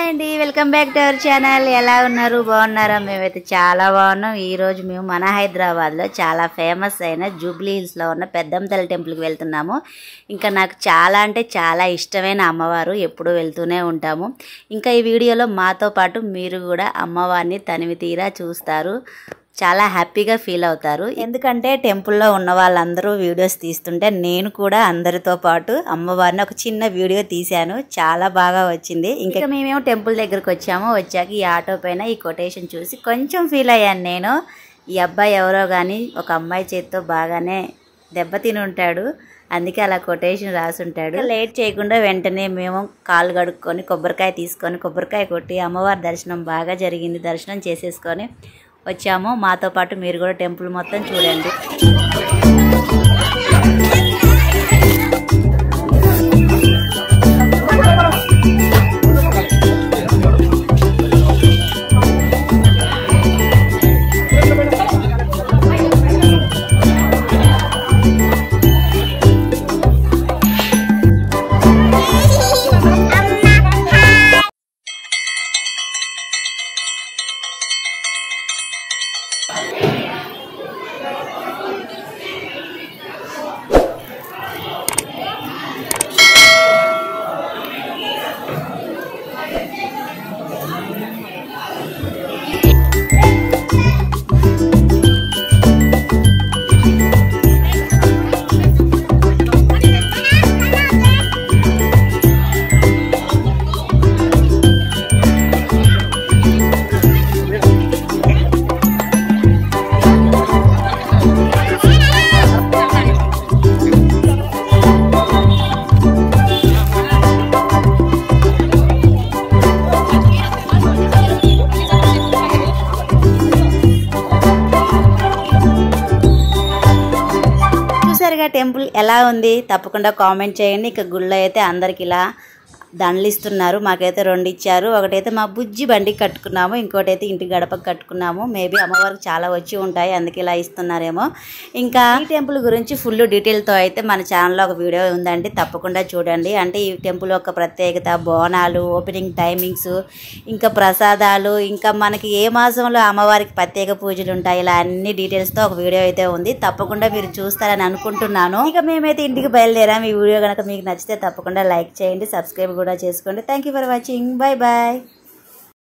అండి, welcome back to our channel. ఎలా ఉన్నారు? బాగున్నారా? మేమైతే చాలా బాగున్నాం. ఈరోజు మేము మన హైదరాబాద్లో చాలా ఫేమస్ అయిన జూబ్లీ హిల్స్లో ఉన్న పెద్దమ్మ తల్లి టెంపుల్కి వెళ్తున్నాము. ఇంకా నాకు చాలా అంటే చాలా ఇష్టమైన అమ్మవారు, ఎప్పుడూ వెళ్తూనే ఉంటాము. ఇంకా ఈ వీడియోలో మాతో పాటు మీరు కూడా అమ్మవారిని తనివి తీరా చూస్తారు, చాలా హ్యాపీగా ఫీల్ అవుతారు. ఎందుకంటే టెంపుల్లో ఉన్న వాళ్ళందరూ వీడియోస్ తీస్తుంటే నేను కూడా అందరితో పాటు అమ్మవారిని ఒక చిన్న వీడియో తీశాను. చాలా బాగా వచ్చింది. ఇంకా మేమేమో టెంపుల్ దగ్గరకు వచ్చాక ఈ ఆటో పైన ఈ కొటేషన్ చూసి కొంచెం ఫీల్ అయ్యాను నేను. ఈ అబ్బాయి ఎవరో కానీ ఒక అమ్మాయి చేతితో బాగానే దెబ్బతిని ఉంటాడు, అందుకే అలా కొటేషన్ రాసుంటాడు. లేట్ చేయకుండా వెంటనే మేము కాళ్ళు కడుక్కొని కొబ్బరికాయ తీసుకొని కొబ్బరికాయ కొట్టి అమ్మవారి దర్శనం బాగా జరిగింది. దర్శనం చేసేసుకొని వచ్చాము. మాతో పాటు మీరు కూడా టెంపుల్ మొత్తం చూడండి. టెంపుల్ ఎలా ఉంది తప్పకుండా కామెంట్ చేయండి. ఇక గుళ్ళో అయితే అందరికి ఇలా దండలు ఇస్తున్నారు. మాకైతే 2 ఇచ్చారు. ఒకటైతే మా బుజ్జి బండికి కట్టుకున్నాము, ఇంకోటి అయితే ఇంటి గడపకు కట్టుకున్నాము. మేబీ అమ్మవారికి చాలా వచ్చి ఉంటాయి, అందుకే ఇలా ఇస్తున్నారేమో. ఇంకా ఈ టెంపుల్ గురించి ఫుల్ డీటెయిల్తో అయితే మన ఛానల్లో ఒక వీడియో ఉందండి, తప్పకుండా చూడండి. అంటే ఈ టెంపుల్ యొక్క ప్రత్యేకత, బోనాలు, ఓపెనింగ్ టైమింగ్స్, ఇంకా ప్రసాదాలు, ఇంకా మనకి ఏ మాసంలో అమ్మవారికి ప్రత్యేక పూజలు ఉంటాయి, ఇలా అన్ని డీటెయిల్స్తో ఒక వీడియో అయితే ఉంది. తప్పకుండా మీరు చూస్తారని అనుకుంటున్నాను. ఇక మేమైతే ఇంటికి బయలుదేరాం. ఈ వీడియో కనుక మీకు నచ్చితే తప్పకుండా లైక్ చేయండి, సబ్స్క్రైబ్ కూడా చేసుకోండి. Thank you for watching. Bye bye.